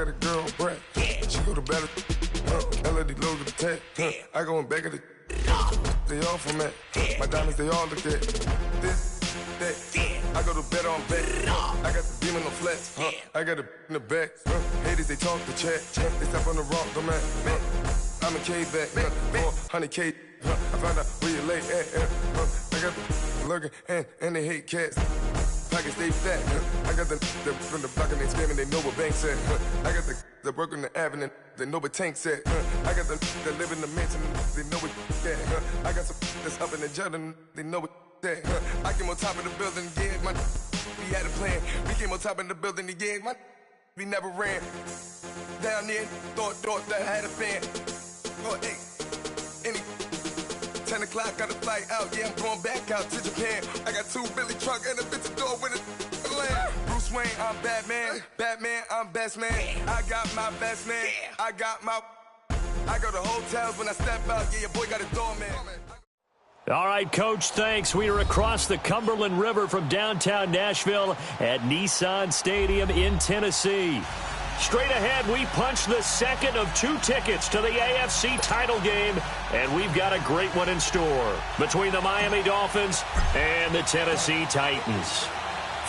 got a girl, Brett. She go to battle. LD low to the tech. I go in back of the. They all from that. My diamonds, they all look at this, that. I go to bed on bet. I got the beam on the flex. I got it in the back. Haters, they talk the chat. They step on the rock, the man. I'm a K-back. 400K. I found out where you lay at. I got the lurking and they hate cats. Pockets stay fat. I got the from the block and they screaming, they know what banks at. I got the work on the avenue, they know what tanks at. I got the that live in the mansion, they know what that. I got some that's up in the jungle, they know what that. I came on top of the building again, we had a plan. We came on top of the building again, we never ran. Down there, thought that I had a band. Oh, hey, 10 o'clock, got a flight out, yeah, I'm going back out to Japan. I got 2 Billy truck and a bitch door with a land. Bruce Wayne, I'm Batman. Batman, I'm best man. I got my best man. I go to hotels when I step out, yeah, your boy got a doorman. All right, Coach, thanks. We are across the Cumberland River from downtown Nashville at Nissan Stadium in Tennessee. Straight ahead, we punch the second of 2 tickets to the AFC title game, and we've got a great one in store between the Miami Dolphins and the Tennessee Titans.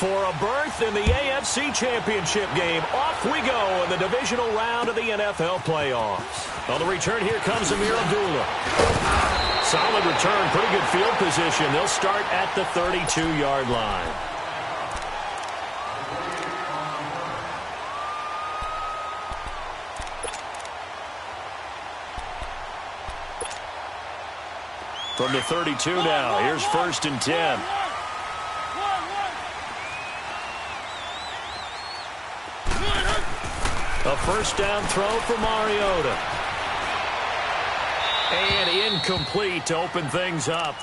For a berth in the AFC Championship game, off we go in the divisional round of the NFL playoffs. On the return, here comes Amir Abdullah. Solid return, pretty good field position. They'll start at the 32-yard line. From the 32 now, here's 1st and 10. A first down throw for Mariota. And incomplete to open things up.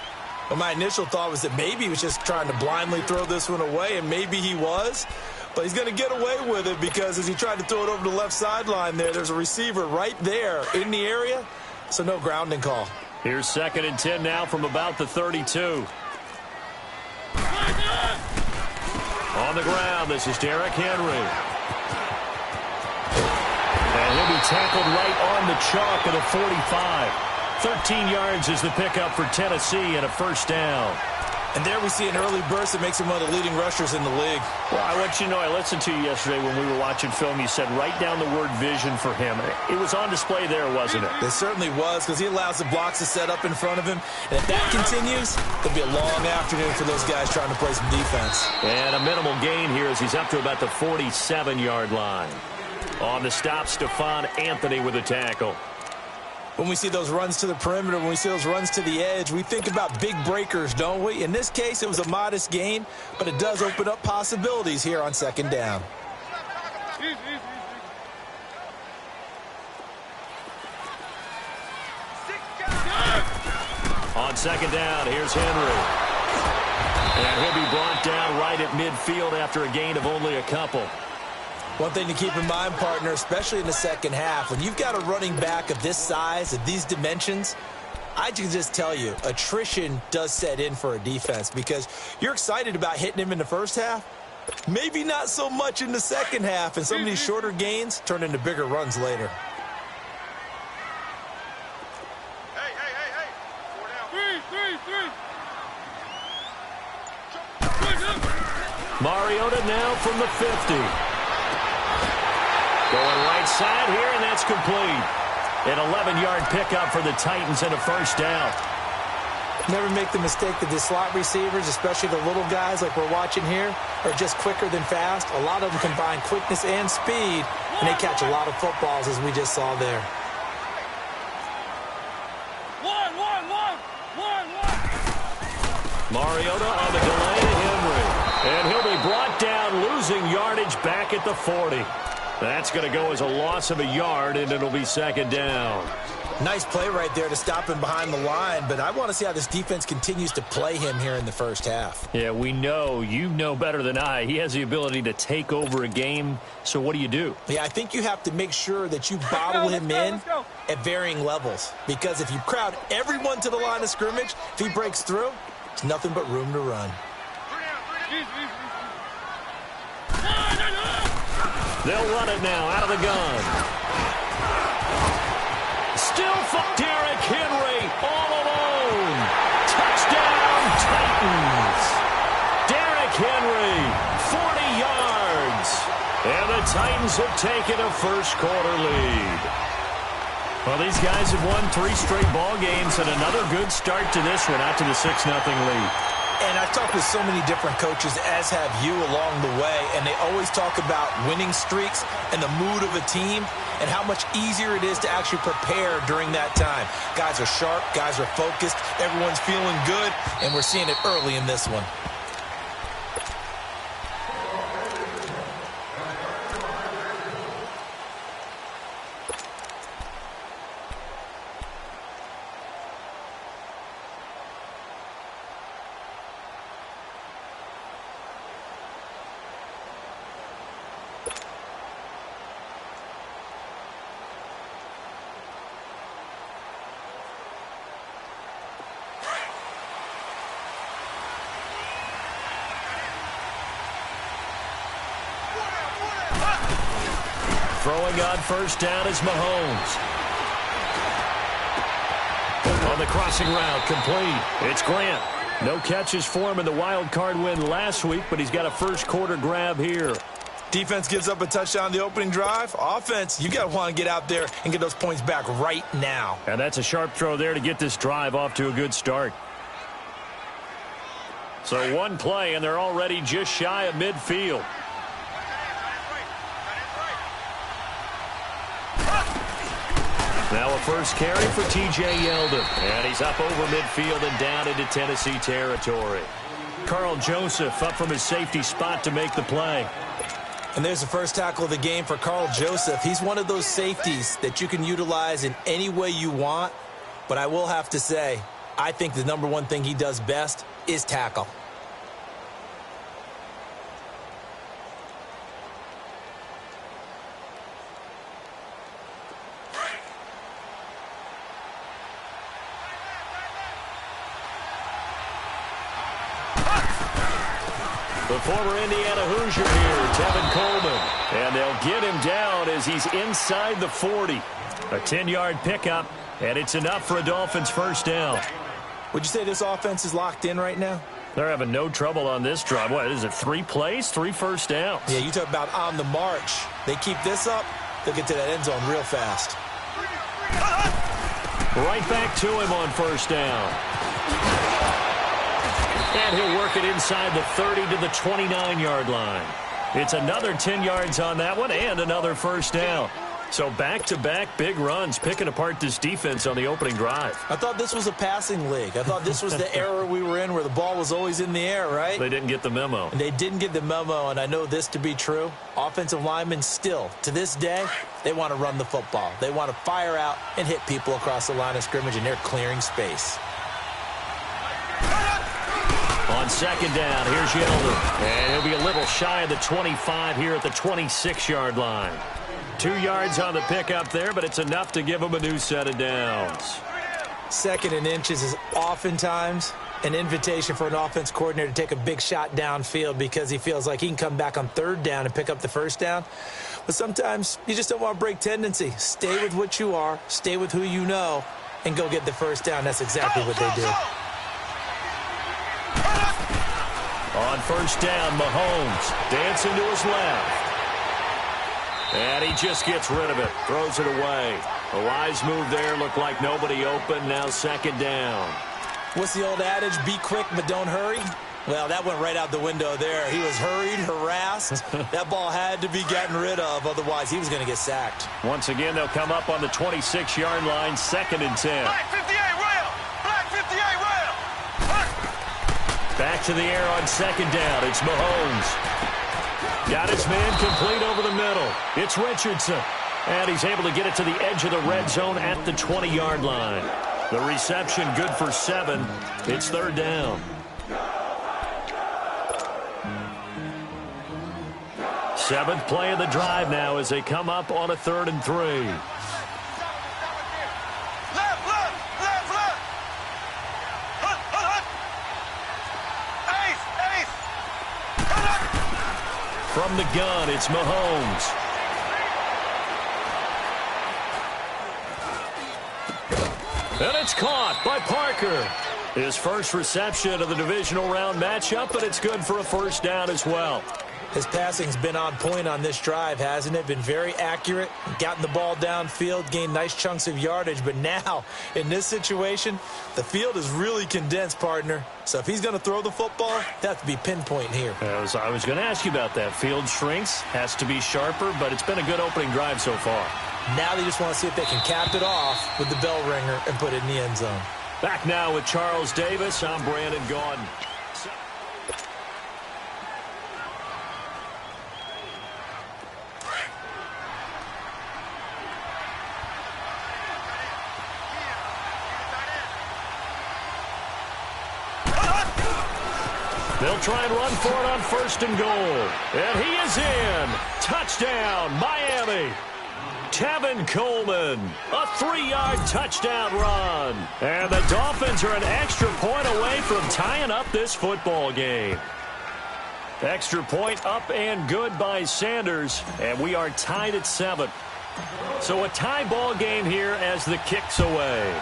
Well, my initial thought was that maybe he was just trying to blindly throw this one away, and maybe he was. But he's going to get away with it because as he tried to throw it over the left sideline there's a receiver right there in the area, so no grounding call. Here's 2nd and 10 now from about the 32. On the ground, this is Derrick Henry. And he'll be tackled right on the chalk of the 45. 13 yards is the pickup for Tennessee and a first down. And there we see an early burst that makes him one of the leading rushers in the league. Well, I want you to know, I listened to you yesterday when we were watching film. You said write down the word vision for him. It was on display there, wasn't it? It certainly was, because he allows the blocks to set up in front of him. And if that continues, it'll be a long afternoon for those guys trying to play some defense. And a minimal gain here as he's up to about the 47-yard line. On the stop, Stephon Anthony with a tackle. When we see those runs to the perimeter, when we see those runs to the edge, we think about big breakers, don't we? In this case, it was a modest gain, but it does open up possibilities here on 2nd down. On 2nd down, here's Henry. And he'll be brought down right at midfield after a gain of only a couple. One thing to keep in mind, partner, especially in the second half, when you've got a running back of this size, of these dimensions, I can just tell you, attrition does set in for a defense because you're excited about hitting him in the first half, maybe not so much in the second half, and some of these shorter gains turn into bigger runs later. Hey. 4 down. Three. Mariota now from the 50. Going right side here, and that's complete. An 11-yard pickup for the Titans and a first down. Never make the mistake that the slot receivers, especially the little guys like we're watching here, are just quicker than fast. A lot of them combine quickness and speed, and they catch a lot of footballs, as we just saw there. Mariota on the delay to Henry. And he'll be brought down, losing yardage back at the 40. That's going to go as a loss of a yard, and it'll be 2nd down. Nice play right there to stop him behind the line, but I want to see how this defense continues to play him here in the first half. Yeah, we know. You know better than I. He has the ability to take over a game, so what do? Yeah, I think you have to make sure that you bottle him in at varying levels, because if you crowd everyone to the line of scrimmage, if he breaks through, it's nothing but room to run. They'll run it now out of the gun. Still for Derrick Henry all alone. Touchdown, Titans. Derrick Henry, 40 yards. And the Titans have taken a first-quarter lead. Well, these guys have won 3 straight ball games and another good start to this one, out to the 6-0 lead. And I've talked with so many different coaches, as have you, along the way, and they always talk about winning streaks and the mood of a team and how much easier it is to actually prepare during that time. Guys are sharp, guys are focused, everyone's feeling good, and we're seeing it early in this one. Throwing on first down is Mahomes. On the crossing route, complete. It's Grant. No catches for him in the wild card win last week, but he's got a first-quarter grab here. Defense gives up a touchdown the opening drive. Offense, you got to want to get out there and get those points back right now. And that's a sharp throw there to get this drive off to a good start. So one play, and they're already just shy of midfield. Now a first carry for T.J. Yeldon. And he's up over midfield and down into Tennessee territory. Carl Joseph up from his safety spot to make the play. And there's the first tackle of the game for Carl Joseph. He's one of those safeties that you can utilize in any way you want. But I will have to say, I think the number one thing he does best is tackle. The former Indiana Hoosier here, Tevin Coleman. And they'll get him down as he's inside the 40. A 10-yard pickup, and it's enough for a Dolphins first down. Would you say this offense is locked in right now? They're having no trouble on this drive. What is it, 3 plays, 3 first downs? Yeah, you talk about on the march. They keep this up, they'll get to that end zone real fast. Right back to him on first down. And he'll work it inside the 30 to the 29-yard line. It's another 10 yards on that one and another first down. So back-to-back big runs picking apart this defense on the opening drive. I thought this was a passing league. I thought this was the era we were in where the ball was always in the air, right? They didn't get the memo. And they didn't get the memo, and I know this to be true. Offensive linemen still, to this day, they want to run the football. They want to fire out and hit people across the line of scrimmage, and they're clearing space. On second down, here's Yeldon. And he'll be a little shy of the 25 here at the 26-yard line. 2 yards on the pickup there, but it's enough to give him a new set of downs. 2nd and inches is oftentimes an invitation for an offense coordinator to take a big shot downfield because he feels like he can come back on 3rd down and pick up the first down. But sometimes you just don't want to break tendency. Stay with what you are, stay with who you know, and go get the first down. That's exactly what they do. On first down, Mahomes dancing to his left. And he just gets rid of it, throws it away. A wise move there, looked like nobody open, now 2nd down. What's the old adage, be quick but don't hurry? Well, that went right out the window there. He was hurried, harassed. That ball had to be gotten rid of, otherwise he was going to get sacked. Once again, they'll come up on the 26-yard line, 2nd and 10. Black 58 rail! Black 58 rail! Back to the air on 2nd down. It's Mahomes. Got his man complete over the middle. It's Richardson. And he's able to get it to the edge of the red zone at the 20-yard line. The reception good for 7. It's 3rd down. 7th play of the drive now as they come up on a 3rd and 3. From the gun, it's Mahomes. And it's caught by Parker. His first reception of the divisional round matchup, but it's good for a first down as well. His passing's been on point on this drive, hasn't it? Been very accurate, gotten the ball downfield, gained nice chunks of yardage. But now, in this situation, the field is really condensed, partner. So if he's going to throw the football, that has to be pinpoint here. I was going to ask you about that. Field shrinks, has to be sharper, but it's been a good opening drive so far. Now they just want to see if they can cap it off with the bell ringer and put it in the end zone. Back now with Charles Davis. I'm Brandon Gaudin. They'll try and run for it on 1st and goal. And he is in. Touchdown, Miami. Tevin Coleman, a 3-yard touchdown run. And the Dolphins are an extra point away from tying up this football game. Extra point up and good by Sanders. And we are tied at 7. So a tie ball game here as the kick's away.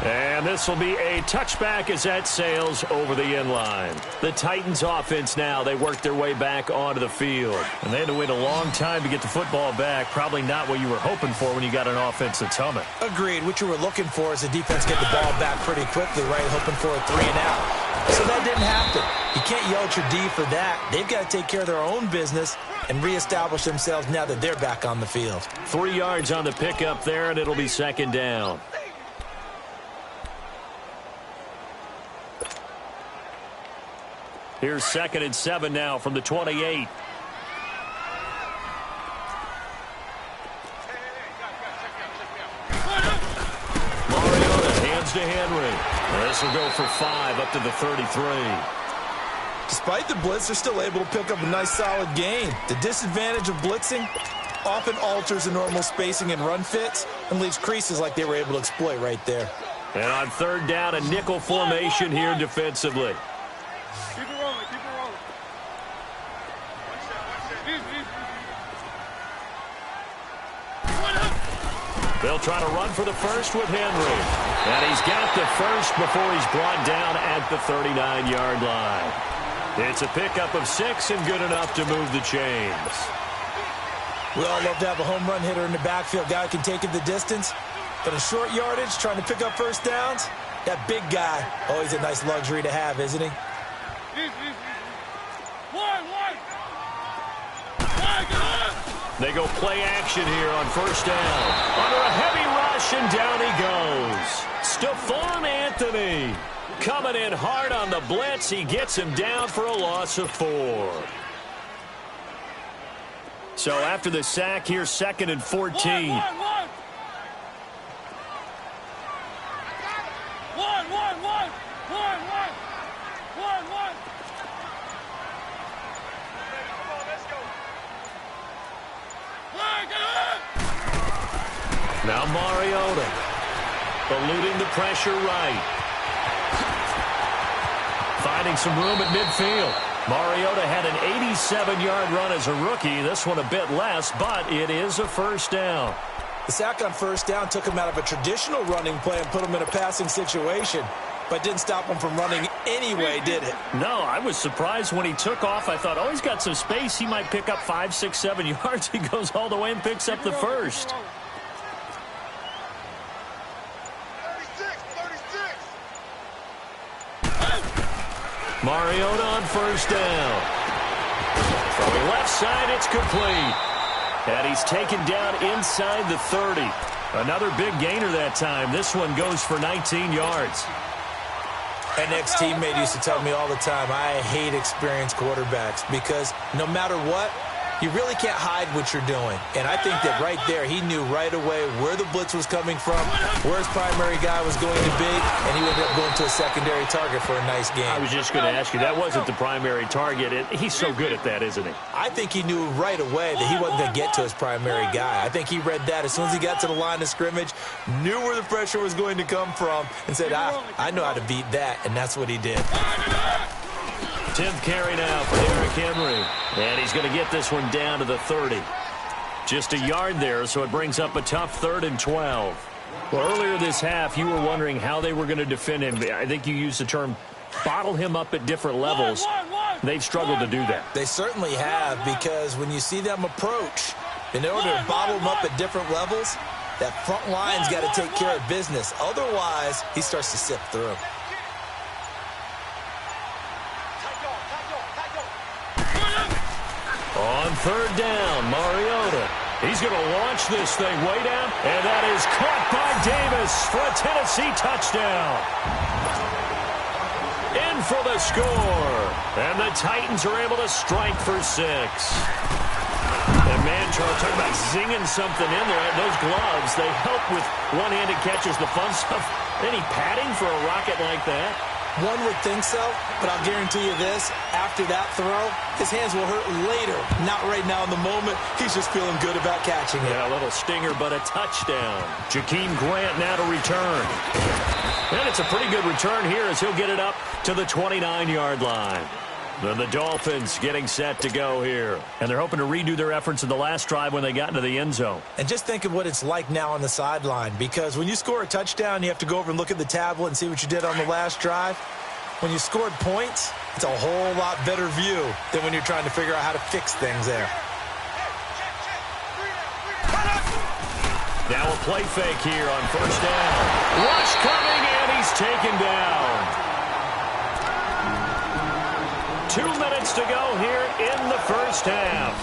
And this will be a touchback as that sails over the end line. The Titans offense now, they work their way back onto the field. And they had to wait a long time to get the football back. Probably not what you were hoping for when you got an offense that's humming. Agreed. What you were looking for is the defense get the ball back pretty quickly, right? Hoping for a 3 and out. So that didn't happen. You can't yell at your D for that. They've got to take care of their own business and reestablish themselves now that they're back on the field. 3 yards on the pickup there, and it'll be 2nd down. Here's 2nd and 7 now from the 28. Mariota hands to Henry. This will go for 5 up to the 33. Despite the blitz, they're still able to pick up a nice solid gain. The disadvantage of blitzing often alters the normal spacing and run fits and leaves creases like they were able to exploit right there. And on 3rd down, a nickel formation here defensively. Keep it rolling, keep it rolling. They'll try to run for the first with Henry. And he's got the first before he's brought down at the 39-yard line. It's a pickup of 6 and good enough to move the chains. We all love to have a home run hitter in the backfield. Guy who can take it the distance. But in short yardage, trying to pick up first downs, that big guy, always a nice luxury to have, isn't he? They go play action here on 1st down. Under a heavy rush, and down he goes. Stephon Anthony coming in hard on the blitz. He gets him down for a loss of 4. So after the sack, here's 2nd and 14. Now Mariota eluding the pressure right. Finding some room at midfield. Mariota had an 87-yard run as a rookie. This one a bit less, but it is a first down. The sack on 1st down took him out of a traditional running play and put him in a passing situation, but didn't stop him from running anyway, did it? No, I was surprised when he took off. I thought, oh, he's got some space. He might pick up 5, 6, 7 yards. He goes all the way and picks up the first. Mariota on 1st down. From the left side, it's complete. And he's taken down inside the 30. Another big gainer that time. This one goes for 19 yards. An ex-teammate used to tell me all the time, I hate experienced quarterbacks because no matter what, you really can't hide what you're doing. And I think that right there, he knew right away where the blitz was coming from, where his primary guy was going to be, and he ended up going to a secondary target for a nice game. I was just going to ask you, that wasn't the primary target. He's so good at that, isn't he? I think he knew right away that he wasn't going to get to his primary guy. I think he read that as soon as he got to the line of scrimmage, knew where the pressure was going to come from, and said, I know how to beat that, and that's what he did. 10th carry now for Derrick Henry. And he's going to get this one down to the 30. Just a yard there, so it brings up a tough 3rd and 12. Well, earlier this half, you were wondering how they were going to defend him. I think you used the term bottle him up at different levels. They've struggled to do that. They certainly have, because when you see them approach, in order to bottle him up at different levels, that front line's got to take care of business. Otherwise, he starts to sift through. On 3rd down, Mariota. He's going to launch this thing way down, and that is caught by Davis for a Tennessee touchdown. In for the score, and the Titans are able to strike for 6. And man, Charles, talk about zinging something in there. Those gloves, they help with one-handed catches, the fun stuff. Any padding for a rocket like that? One would think so, but I'll guarantee you this, after that throw, his hands will hurt later. Not right now in the moment. He's just feeling good about catching it. Yeah, a little stinger, but a touchdown. Jakeem Grant now to return. And it's a pretty good return here as he'll get it up to the 29-yard line. Then the Dolphins getting set to go here. And they're hoping to redo their efforts in the last drive when they got into the end zone. And just think of what it's like now on the sideline, because when you score a touchdown, you have to go over and look at the tablet and see what you did on the last drive. When you scored points, it's a whole lot better view than when you're trying to figure out how to fix things there. Now a play fake here on 1st down. Rush coming, and he's taken down. 2 minutes to go here in the first half.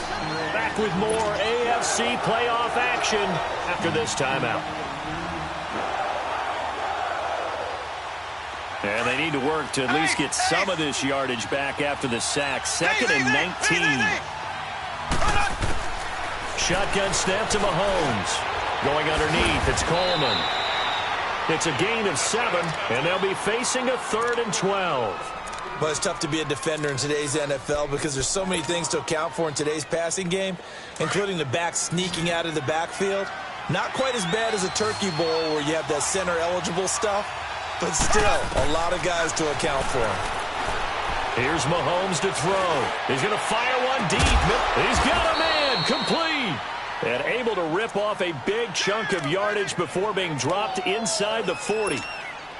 Back with more AFC playoff action after this timeout. And they need to work to at least get some of this yardage back after the sack. 2nd and 19. Shotgun snap to Mahomes. Going underneath, it's Coleman. It's a gain of 7, and they'll be facing a 3rd and 12. But it's tough to be a defender in today's NFL because there's so many things to account for in today's passing game, including the back sneaking out of the backfield. Not quite as bad as a turkey bowl where you have that center-eligible stuff, but still a lot of guys to account for. Here's Mahomes to throw. He's going to fire one deep. He's got a man, complete. And able to rip off a big chunk of yardage before being dropped inside the 40.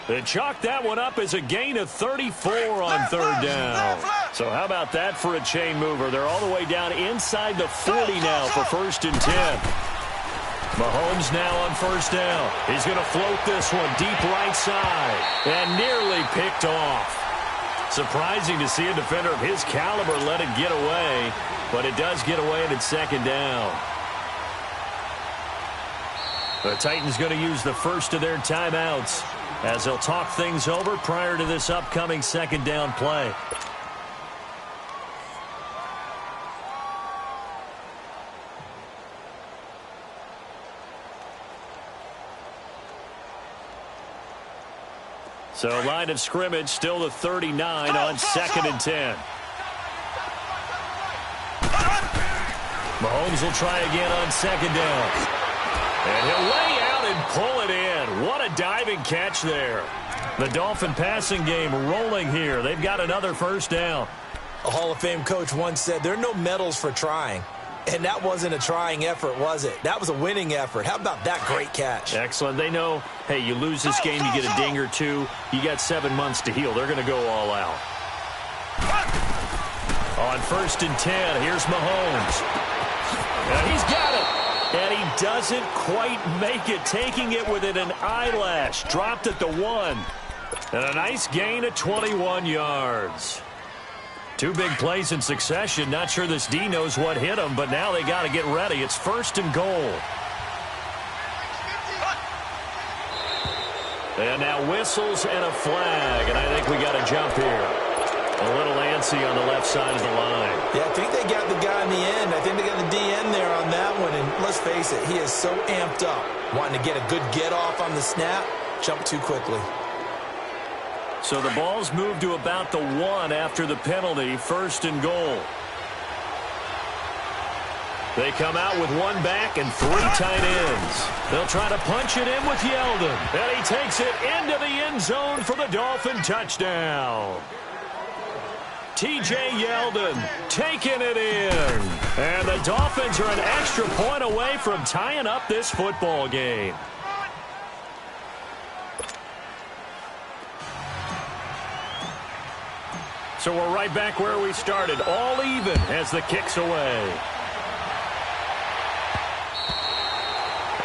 They chalked that one up as a gain of 34 on 3rd down. So how about that for a chain mover? They're all the way down inside the 40 now for 1st and 10. Mahomes now on 1st down. He's going to float this one deep right side. And nearly picked off. Surprising to see a defender of his caliber let it get away. But it does get away and it's 2nd down. The Titans going to use the first of their timeouts as they'll talk things over prior to this upcoming 2nd down play. So line of scrimmage still the 39 on 2nd and 10. Mahomes will try again on 2nd down. And he'll lay out and pull it in. What a diving catch there. The Dolphin passing game rolling here. They've got another 1st down. A Hall of Fame coach once said there are no medals for trying. And that wasn't a trying effort, was it? That was a winning effort. How about that great catch? Excellent. They know, hey, you lose this game, you get a ding or two. You got 7 months to heal. They're going to go all out. On 1st and 10, here's Mahomes. And he's got it. And he doesn't quite make it, taking it within an eyelash. Dropped at the 1. And a nice gain of 21 yards. 2 big plays in succession. Not sure this D knows what hit him, but now they got to get ready. It's 1st and goal. And now whistles and a flag, and I think we got a jump here. A little antsy on the left side of the line. Yeah, I think they got the guy in the end. I think they got the DN there on that one. And let's face it, he is so amped up, wanting to get a good get-off on the snap, jump too quickly. So the ball's moved to about the 1 after the penalty, 1st and goal. They come out with 1 back and 3 tight ends. They'll try to punch it in with Yeldon. And he takes it into the end zone for the Dolphin touchdown. T.J. Yeldon taking it in. And the Dolphins are an extra point away from tying up this football game. So we're right back where we started, all even as the kick's away.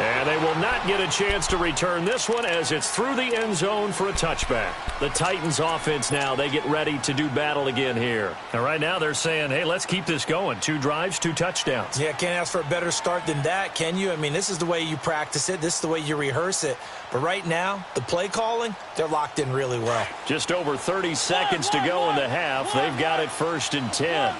And they will not get a chance to return this one as it's through the end zone for a touchback. The Titans offense now, they get ready to do battle again here. And right now they're saying, hey, let's keep this going. 2 drives, 2 touchdowns. Yeah, can't ask for a better start than that, can you? I mean, this is the way you practice it. This is the way you rehearse it. But right now, the play calling, they're locked in really well. Just over 30 seconds to go in the half. They've got it 1st and 10.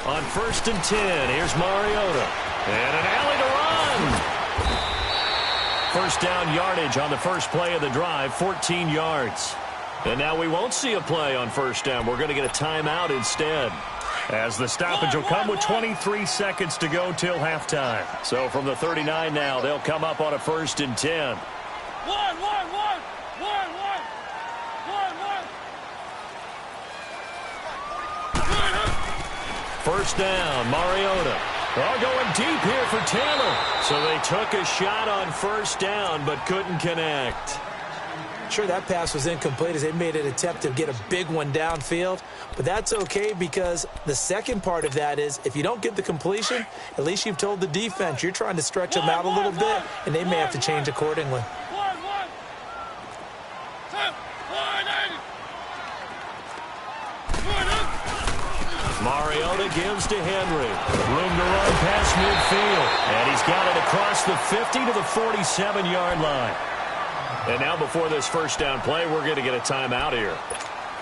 On 1st and 10, here's Mariota. And an alley to run. First down yardage on the first play of the drive, 14 yards. And now we won't see a play on 1st down. We're going to get a timeout instead, as the stoppage will come with 23 seconds to go till halftime. So from the 39 now, they'll come up on a 1st and 10. First down, Mariota. All going deep here for Taylor. So they took a shot on 1st down, but couldn't connect. Sure, that pass was incomplete as they made an attempt to get a big one downfield. But that's okay because the second part of that is if you don't get the completion, at least you've told the defense you're trying to stretch them out a little bit, and they may have to change accordingly. Mariota gives to Henry. Room to run past midfield. And he's got it across the 50 to the 47-yard line. And now before this 1st down play, we're going to get a timeout here,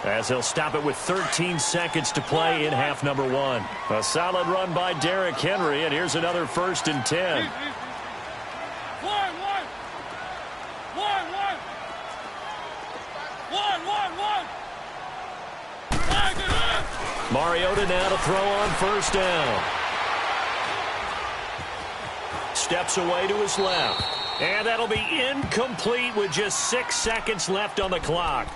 as he'll stop it with 13 seconds to play in half number 1. A solid run by Derrick Henry, and here's another 1st and 10. Mariota now to throw on 1st down. Steps away to his left. And that'll be incomplete with just 6 seconds left on the clock.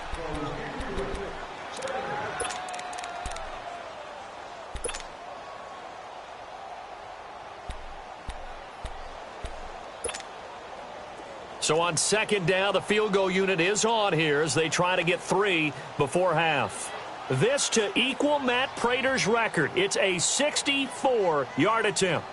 So on 2nd down, the field goal unit is on here as they try to get 3 before half. This to equal Matt Prater's record. It's a 64-yard attempt.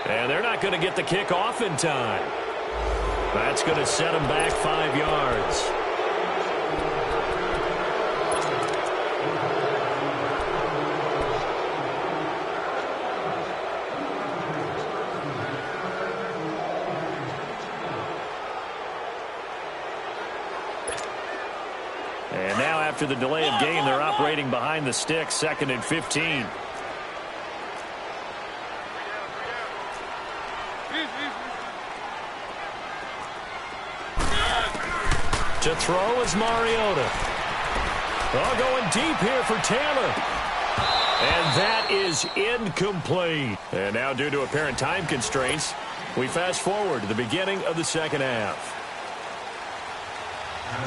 And they're not going to get the kick off in time. That's going to set them back 5 yards. And now after the delay of game, they're operating behind the sticks, 2nd and 15. To throw is Mariota. Oh, going deep here for Taylor. And that is incomplete. And now due to apparent time constraints, we fast forward to the beginning of the 2nd half.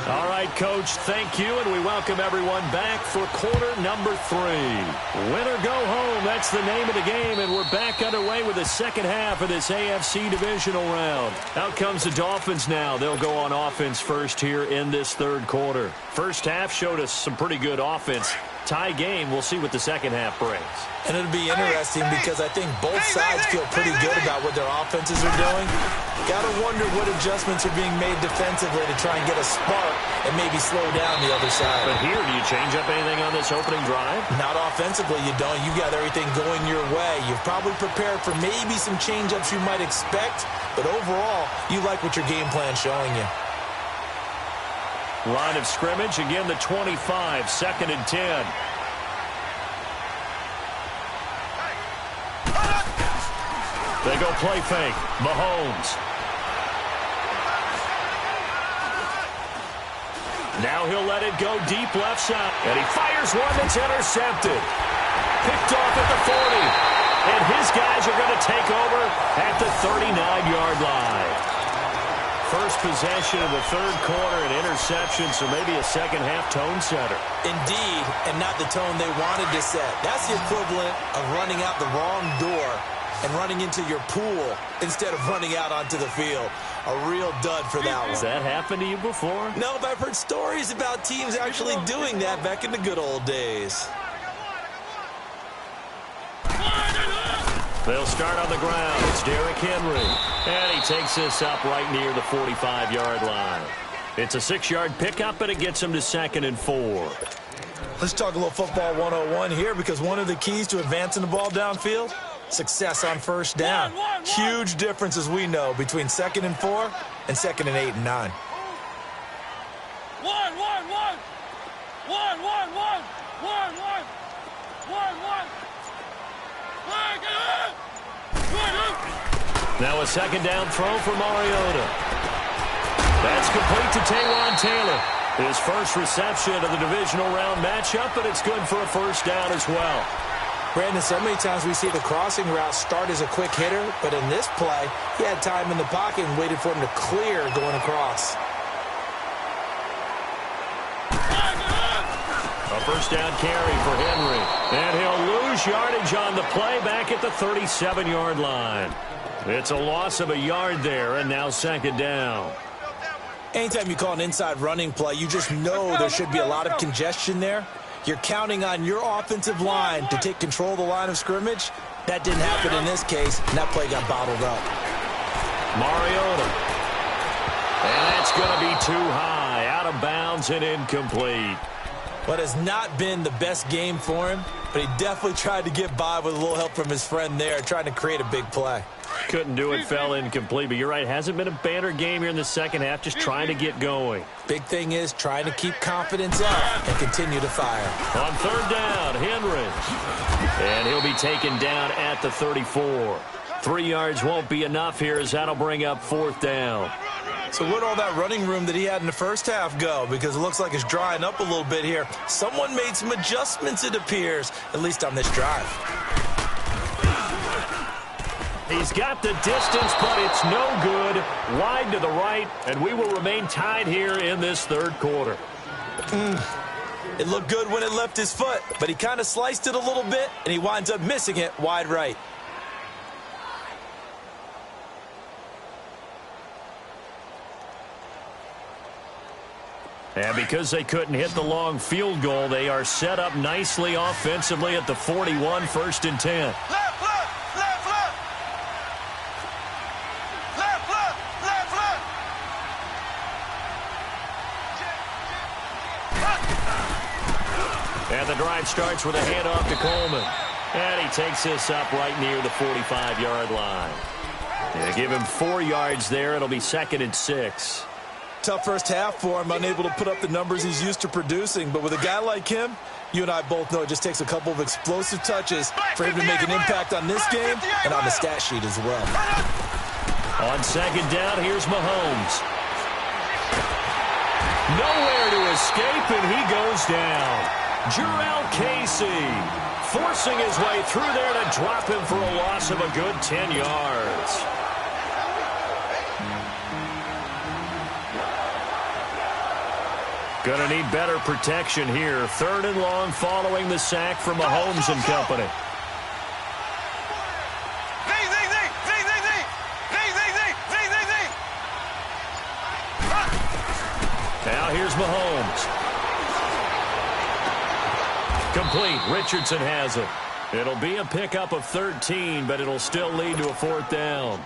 All right, Coach, thank you, and we welcome everyone back for quarter number 3. Win or go home, that's the name of the game, and we're back underway with the 2nd half of this AFC divisional round. Out comes the Dolphins now. They'll go on offense first here in this 3rd quarter. First half showed us some pretty good offense. Tie game. We'll see what the second half brings. And it'll be interesting because I think both sides feel pretty good about what their offenses are doing. Got to wonder what adjustments are being made defensively to try and get a spark and maybe slow down the other side. But here, do you change up anything on this opening drive? Not offensively, you don't. You got everything going your way. You've probably prepared for maybe some change-ups you might expect, but overall, you like what your game plan's showing you. Line of scrimmage, again the 25, 2nd and 10. They go play fake. Mahomes. Now he'll let it go deep left side. And he fires one that's intercepted. Picked off at the 40. And his guys are going to take over at the 39-yard line. First possession of the third quarter, an interception, so maybe a second-half tone setter. Indeed, and not the tone they wanted to set. That's the equivalent of running out the wrong door and running into your pool instead of running out onto the field. A real dud for that one. Has that happened to you before? No, but I've heard stories about teams actually doing that back in the good old days. They'll start on the ground. It's Derrick Henry. And he takes this up right near the 45-yard line. It's a 6-yard pickup, and it gets him to 2nd and 4. Let's talk a little football 101 here, because one of the keys to advancing the ball downfield, success on first down. Huge difference, as we know, between 2nd and 4 and 2nd and 8 and 9. Now a second down throw for Mariota. That's complete to Taywan Taylor. His first reception of the divisional round matchup, but it's good for a first down as well. Brandon, so many times we see the crossing route start as a quick hitter, but in this play, he had time in the pocket and waited for him to clear going across. A first down carry for Henry. And he'll lose yardage on the play back at the 37-yard line. It's a loss of a yard there, and now second down. Anytime you call an inside running play, you just know there should be a lot of congestion there. You're counting on your offensive line to take control of the line of scrimmage. That didn't happen in this case, and that play got bottled up. Mariota. And that's going to be too high, out of bounds and incomplete. What has not been the best game for him, but he definitely tried to get by with a little help from his friend there, trying to create a big play. Couldn't do it, fell incomplete, but you're right, hasn't been a banner game here in the second half, just trying to get going. Big thing is trying to keep confidence up and continue to fire. On third down, Henry. And he'll be taken down at the 34. 3 yards won't be enough here, as that'll bring up fourth down. So where'd all that running room that he had in the first half go? Because it looks like it's drying up a little bit here. Someone made some adjustments, it appears, at least on this drive. He's got the distance, but it's no good. Wide to the right, and we will remain tied here in this third quarter. It looked good when it left his foot, but he kind of sliced it a little bit, and he winds up missing it wide right. And because they couldn't hit the long field goal, they are set up nicely offensively at the 41, 1st and 10. And the drive starts with a handoff to Coleman. And he takes this up right near the 45-yard line. They give him 4 yards there. It'll be 2nd and 6. Tough first half for him, unable to put up the numbers he's used to producing. But with a guy like him, you and I both know it just takes a couple of explosive touches for him to make an impact on this game and on the stat sheet as well. On second down, here's Mahomes. Nowhere to escape, and he goes down. Jurrell Casey forcing his way through there to drop him for a loss of a good 10 yards. Going to need better protection here. 3rd and long following the sack from Mahomes and company. Now here's Mahomes. Complete. Richardson has it. It'll be a pickup of 13, but it'll still lead to a 4th down.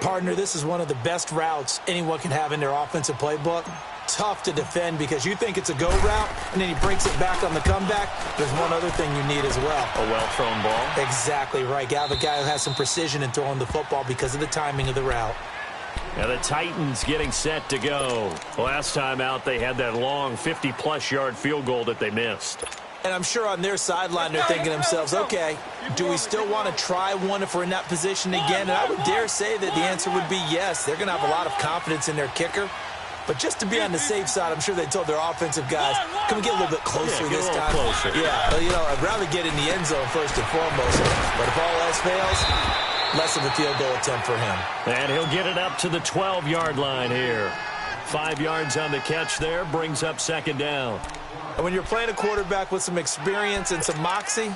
Partner, this is one of the best routes anyone can have in their offensive playbook. Tough to defend because you think it's a go route, and then he breaks it back on the comeback. There's one other thing you need as well. A well-thrown ball? Exactly right. Got a guy who has some precision in throwing the football because of the timing of the route. Now the Titans getting set to go. Last time out, they had that long 50-plus yard field goal that they missed. And I'm sure on their sideline they're thinking to themselves, okay, do we still want to try one if we're in that position again? And I would dare say that the answer would be yes. They're going to have a lot of confidence in their kicker. But just to be on the safe side, I'm sure they told their offensive guys, can we get a little bit closer this time? Closer. Yeah, well, I'd rather get in the end zone first and foremost. But if all else fails, less of a field goal attempt for him. And he'll get it up to the 12-yard line here. 5 yards on the catch there, brings up 2nd down. And when you're playing a quarterback with some experience and some moxie,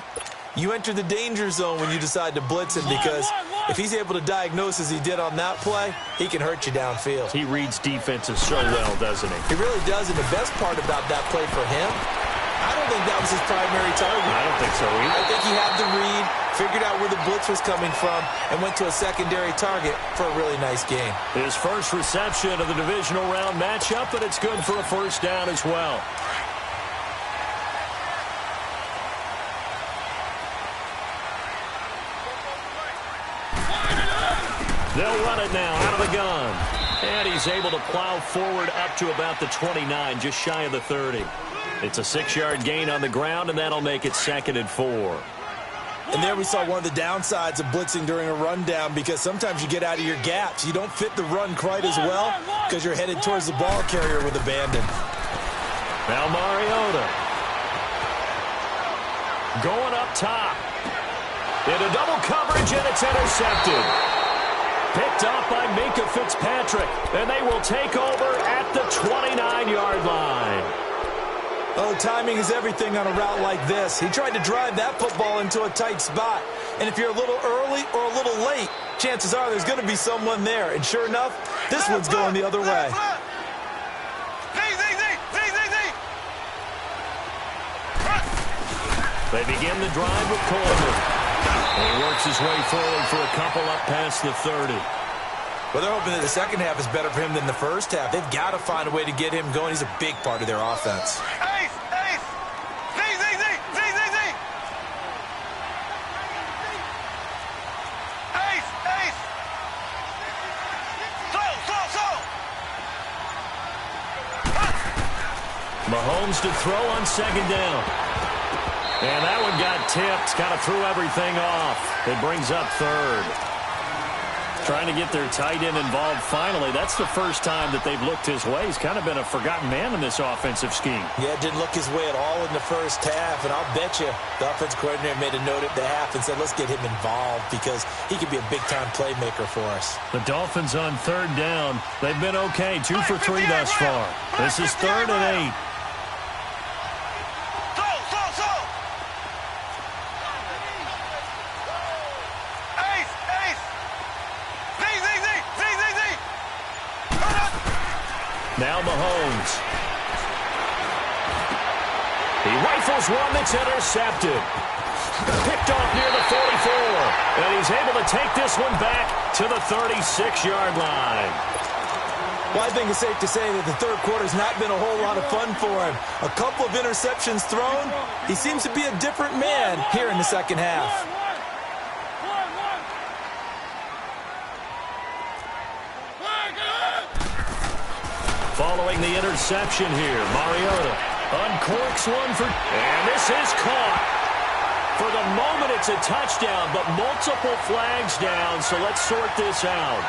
you enter the danger zone when you decide to blitz him, because if he's able to diagnose as he did on that play, he can hurt you downfield. He reads defenses so well, doesn't he? He really does, and the best part about that play for him, I don't think that was his primary target. I don't think so either. I think he had the read, figured out where the blitz was coming from, and went to a secondary target for a really nice game. His first reception of the divisional round matchup, but it's good for a 1st down as well. They'll run it now out of the gun. And he's able to plow forward up to about the 29, just shy of the 30. It's a 6-yard gain on the ground, and that'll make it 2nd and 4. And there we saw one of the downsides of blitzing during a rundown, because sometimes you get out of your gaps. You don't fit the run quite as well because you're headed towards the ball carrier with abandon. Now Mariota. Going up top. Into double coverage, and it's intercepted. Picked off by Minkah Fitzpatrick, and they will take over at the 29-yard line. Oh, timing is everything on a route like this. He tried to drive that football into a tight spot. And if you're a little early or a little late, chances are there's going to be someone there. And sure enough, this one's going the other way. They begin the drive with Coleman. And he works his way forward for a couple up past the 30. Well, they're hoping that the second half is better for him than the first half. They've got to find a way to get him going. He's a big part of their offense. Mahomes to throw on 2nd down. And that one got tipped, kind of threw everything off. It brings up 3rd. Trying to get their tight end involved finally. That's the first time that they've looked his way. He's kind of been a forgotten man in this offensive scheme. Yeah, didn't look his way at all in the first half. And I'll bet you the offense coordinator made a note at the half and said, let's get him involved because he could be a big-time playmaker for us. The Dolphins on 3rd down. They've been okay, 2 for 3 thus far. This is 3rd and 8. Now Mahomes. He rifles one that's intercepted. Picked off near the 44. And he's able to take this one back to the 36-yard line. Well, I think it's safe to say that the third quarter's not been a whole lot of fun for him. A couple of interceptions thrown. He seems to be a different man here in the second half. Following the interception here, Mariota uncorks one for, and this is caught. For the moment, it's a touchdown, but multiple flags down, so let's sort this out.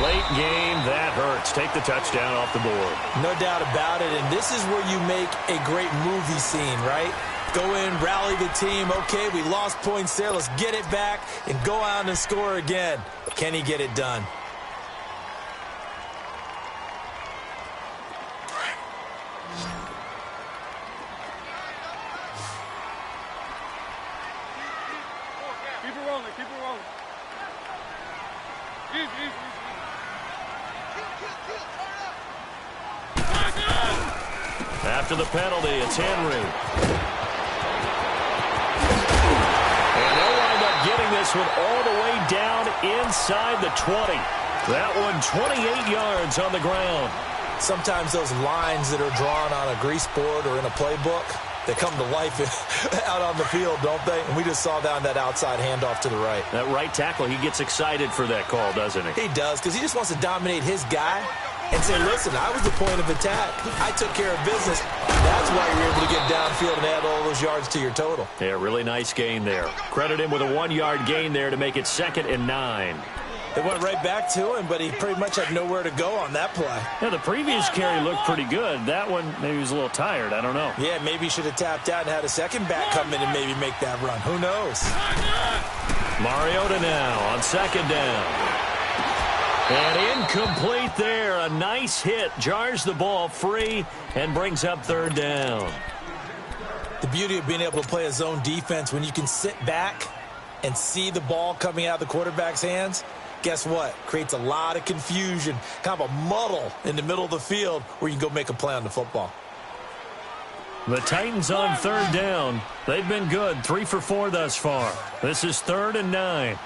Late game, that hurts. Take the touchdown off the board. No doubt about it, and this is where you make a great movie scene, right? Go in, rally the team. Okay, we lost points there. Let's get it back and go out and score again. Can he get it done? Keep it rolling, keep it rolling. Easy. After the penalty, it's Henry. And they'll wind up getting this one all the way down inside the 20. That one 28 yards on the ground. Sometimes those lines that are drawn on a grease board or in a playbook, they come to life out on the field, don't they? And we just saw down that outside handoff to the right. That right tackle, he gets excited for that call, doesn't he? He does, because he just wants to dominate his guy and say, listen, I was the point of attack. I took care of business. That's why you're able to get downfield and add all those yards to your total. Yeah, really nice gain there. Credit him with a 1-yard gain there to make it 2nd and 9. It went right back to him, but he pretty much had nowhere to go on that play. Yeah, the previous carry looked pretty good. That one, maybe he was a little tired. I don't know. Yeah, maybe he should have tapped out and had a second back come in and maybe make that run. Who knows? Mariota now on 2nd down. And incomplete there. A nice hit. Jars the ball free and brings up 3rd down. The beauty of being able to play a zone defense when you can sit back and see the ball coming out of the quarterback's hands, guess what? Creates a lot of confusion, kind of a muddle in the middle of the field where you can go make a play on the football. The Titans on 3rd down. They've been good. 3 for 4 thus far. This is 3rd and 9.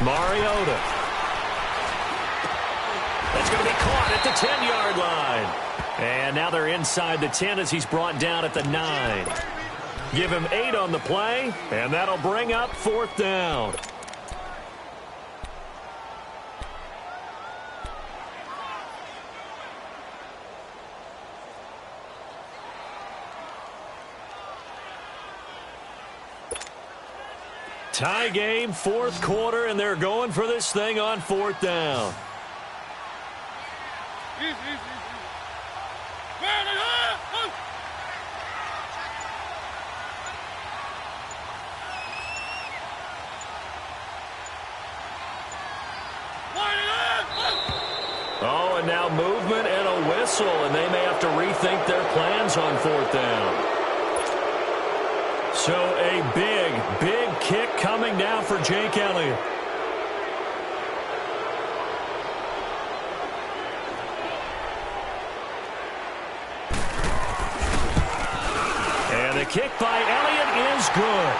Mariota. That's going to be caught at the 10-yard line. And now they're inside the 10 as he's brought down at the 9. Give him 8 on the play, and that'll bring up 4th down. Tie game, 4th quarter, and they're going for this thing on 4th down. Oh, and now movement and a whistle, and they may have to rethink their plans on 4th down. So a big kick coming now for Jake Elliott. And the kick by Elliott is good.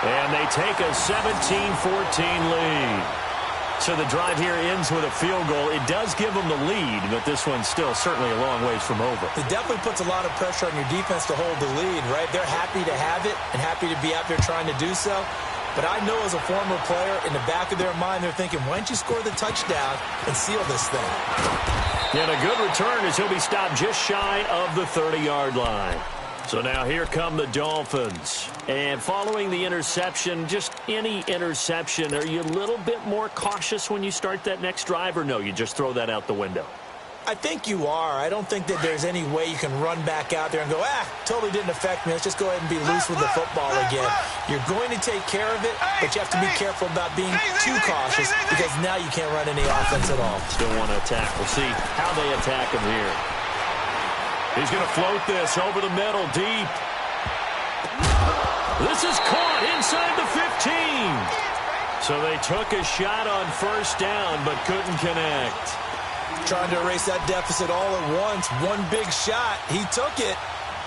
And they take a 17-14 lead. So the drive here ends with a field goal. It does give them the lead, but this one's still certainly a long ways from over. It definitely puts a lot of pressure on your defense to hold the lead, right? They're happy to have it and happy to be out there trying to do so. But I know as a former player, in the back of their mind, they're thinking, why don't you score the touchdown and seal this thing? And a good return as he'll be stopped just shy of the 30-yard line. So now here come the Dolphins. And following the interception, just any interception, are you a little bit more cautious when you start that next drive, or no, you just throw that out the window? I think you are. I don't think that there's any way you can run back out there and go, totally didn't affect me. Let's just go ahead and be loose with the football again. You're going to take care of it, but you have to be careful about being too cautious because now you can't run any offense at all. Still want to attack. We'll see how they attack him here. He's going to float this over the middle, deep. This is caught inside the 15. So they took a shot on 1st down, but couldn't connect. Trying to erase that deficit all at once. One big shot. He took it.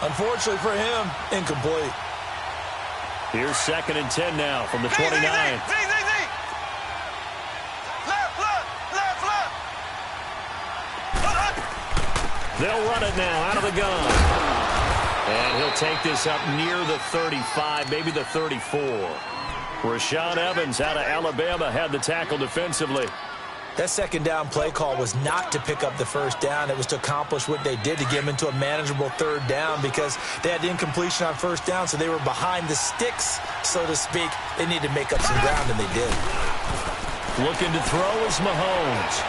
Unfortunately for him, incomplete. Here's 2nd and 10 now from the 29. They'll run it now out of the gun. And he'll take this up near the 35, maybe the 34. Rashaan Evans out of Alabama had the tackle defensively. That 2nd down play call was not to pick up the 1st down. It was to accomplish what they did to get them into a manageable 3rd down because they had incompletion on 1st down, so they were behind the sticks, so to speak. They needed to make up some ground, and they did. Looking to throw is Mahomes.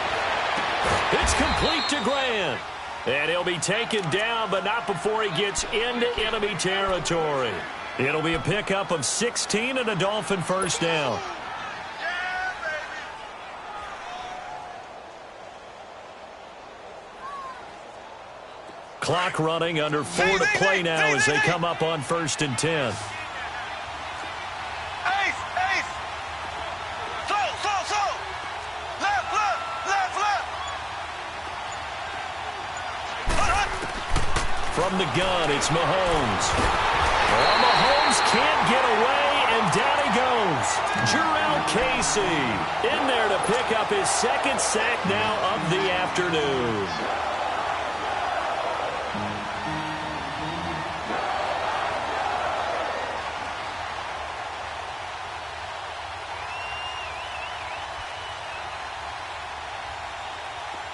It's complete to Grant. And he'll be taken down, but not before he gets into enemy territory. It'll be a pickup of 16 and a Dolphin 1st down. Clock running, under 4 to play now as they come up on 1st and 10. From the gun, it's Mahomes. Well, Mahomes can't get away, and down he goes. Jurrell Casey in there to pick up his second sack now of the afternoon.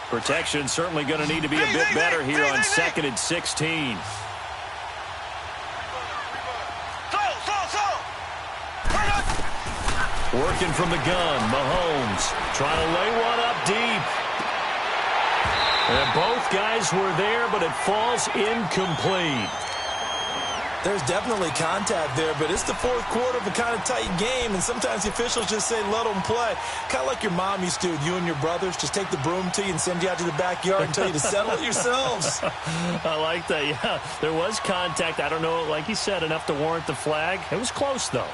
Protection certainly going to need to be a bit better here on 2nd and 16. Working from the gun, Mahomes trying to lay one up deep. And both guys were there, but it falls incomplete. There's definitely contact there, but it's the fourth quarter of a kind of tight game, and sometimes the officials just say, let them play. Kind of like your mom used to with you and your brothers. Just take the broom to you and send you out to the backyard and tell you to settle it yourselves. I like that, yeah. There was contact. I don't know, like you said, enough to warrant the flag. It was close, though.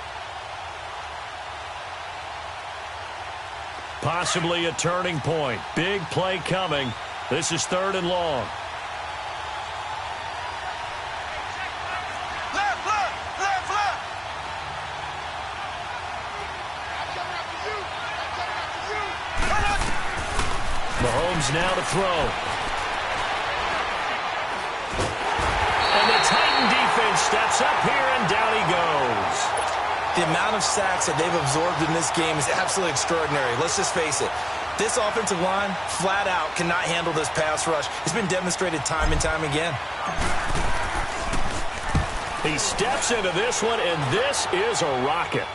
Possibly a turning point. Big play coming. This is 3rd and long. Mahomes now to throw. And the Titan defense steps up here, and down he goes. The amount of sacks that they've absorbed in this game is absolutely extraordinary. Let's just face it. This offensive line, flat out, cannot handle this pass rush. It's been demonstrated time and time again. He steps into this one, and this is a rocket.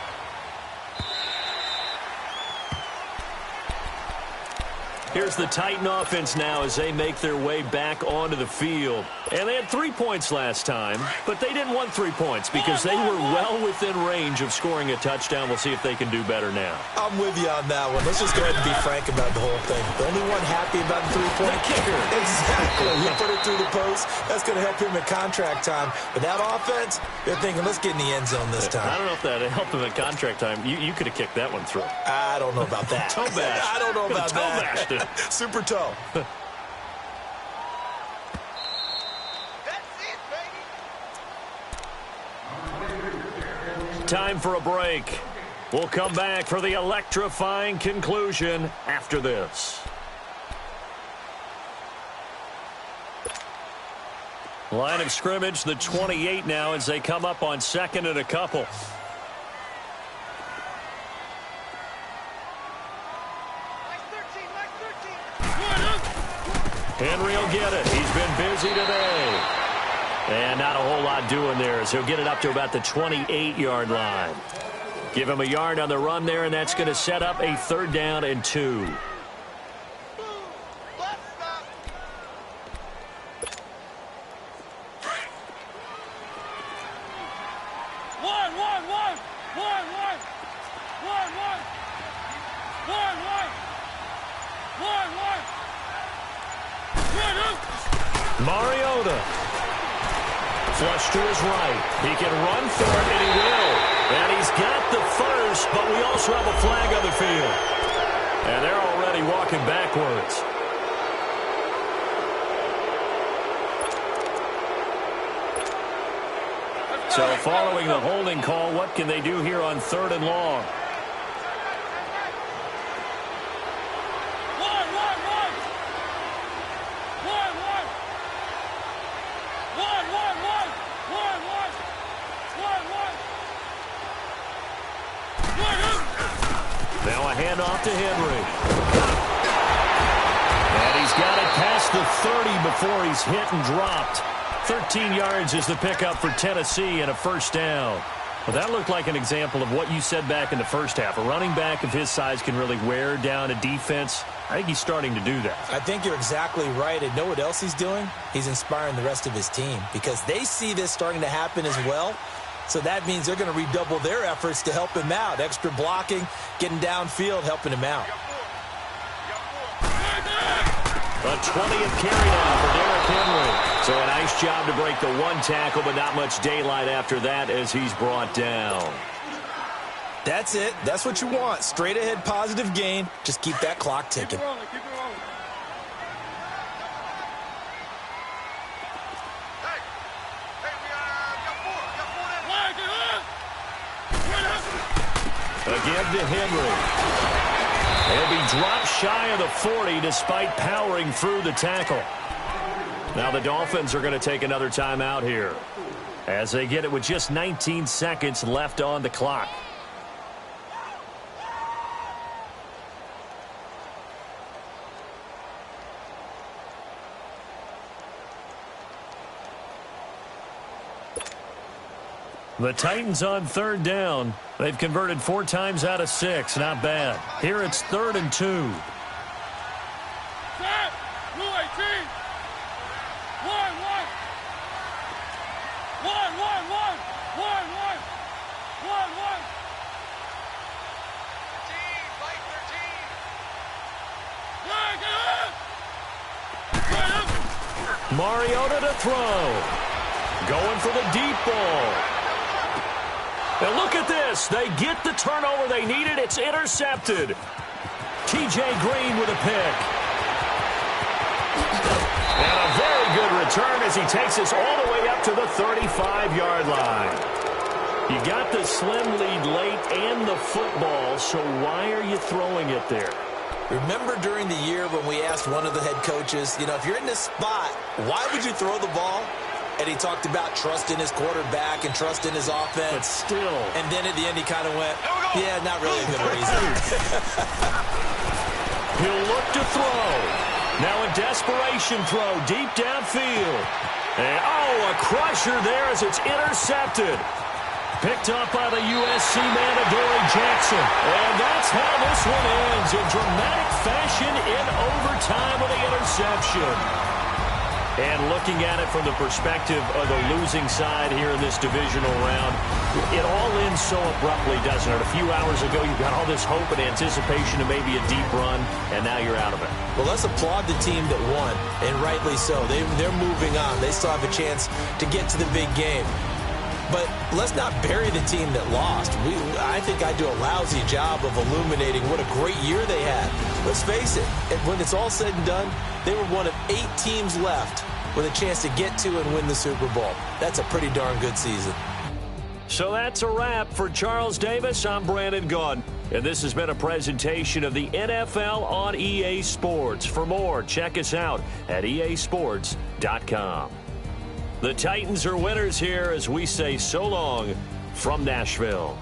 Here's the Titan offense now as they make their way back onto the field. And they had 3 points last time, but they didn't want 3 points because they were well within range of scoring a touchdown. We'll see if they can do better now. I'm with you on that one. Let's just go ahead and be frank about the whole thing. The only one happy about the 3-point kicker. Exactly. He put it through the post. That's going to help him at contract time. But that offense, they're thinking, let's get in the end zone this time. I don't know if that helped him at contract time. You could have kicked that one through. I don't know about that. Toe bash. I don't know about toe that. Bashed it. Super toe. Time for a break. We'll come back for the electrifying conclusion after this. Line of scrimmage, the 28 now as they come up on 2nd and a couple. Henry will get it. He's been busy today. And not a whole lot doing there as he'll get it up to about the 28-yard line. Give him a yard on the run there, and that's going to set up a 3rd down and 2. Mariota. Flush to his right. He can run for it, and he will. And he's got the first, but we also have a flag on the field. And they're already walking backwards. So following the holding call, what can they do here on 3rd and long? Now a handoff to Henry. And he's got it past the 30 before he's hit and dropped. 13 yards is the pickup for Tennessee and a 1st down. Well, that looked like an example of what you said back in the first half. A running back of his size can really wear down a defense. I think he's starting to do that. I think you're exactly right. And know what else he's doing? He's inspiring the rest of his team because they see this starting to happen as well. So that means they're going to redouble their efforts to help him out. Extra blocking, getting downfield, helping him out. A 20th carry down for Derrick Henry. So a nice job to break the 1 tackle, but not much daylight after that as he's brought down. That's it. That's what you want. Straight ahead positive gain. Just keep that clock ticking. Keep it rolling. Keep it rolling. Hey. give to Henry. He'll be dropped shy of the 40 despite powering through the tackle. Now the Dolphins are going to take another timeout here as they get it with just 19 seconds left on the clock. The Titans on third down. They've converted 4 times out of 6. Not bad. Here it's 3rd and 2. Set. Blue 18. 1, 1. 1, 1, 1. 1, 1. 1, 1. 13, fight 13. Mariota to throw. Going for the deep ball. And look at this. They get the turnover they needed. It's intercepted. T.J. Green with a pick. And a very good return as he takes us all the way up to the 35-yard line. You got the slim lead late and the football, so why are you throwing it there? Remember during the year when we asked one of the head coaches, if you're in this spot, why would you throw the ball? And he talked about trust in his quarterback and trust in his offense. But still. And then at the end he kind of went, yeah, not really a good reason. He'll look to throw. Now a desperation throw deep downfield. And, a crusher there as it's intercepted. Picked up by the USC man, Adoree Jackson. And that's how this one ends in dramatic fashion in overtime with the interception. And looking at it from the perspective of the losing side here in this divisional round, it all ends so abruptly, doesn't it? A few hours ago, you got all this hope and anticipation of maybe a deep run, and now you're out of it. Well, let's applaud the team that won, and rightly so. They're moving on. They still have a chance to get to the big game. But let's not bury the team that lost. I think I do a lousy job of illuminating what a great year they had. Let's face it, when it's all said and done, they were one of 8 teams left with a chance to get to and win the Super Bowl. That's a pretty darn good season. So that's a wrap for Charles Davis. I'm Brandon Gaudin, and this has been a presentation of the NFL on EA Sports. For more, check us out at easports.com. The Titans are winners here as we say so long from Nashville.